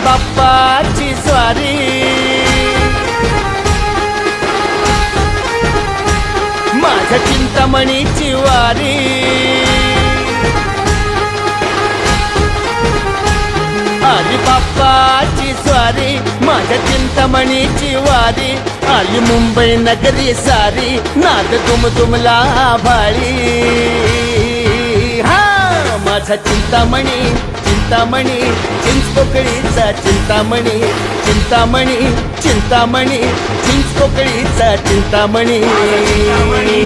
बाप्पाची स्वारी, माझ्या चिंतामणीची वारी, आली बाप्पाची स्वारी, माझ्या चिंतामणीची वारी, आली मुंबई नगरी सारी, नाद तुमला भाळी. हा माझा चिंतामणी, चिंतामणी, चिंचपोकळीचा चिंतामणी, चिंतामणी, चिंतामणी, चिंचपोकळीचा चिंतामणी.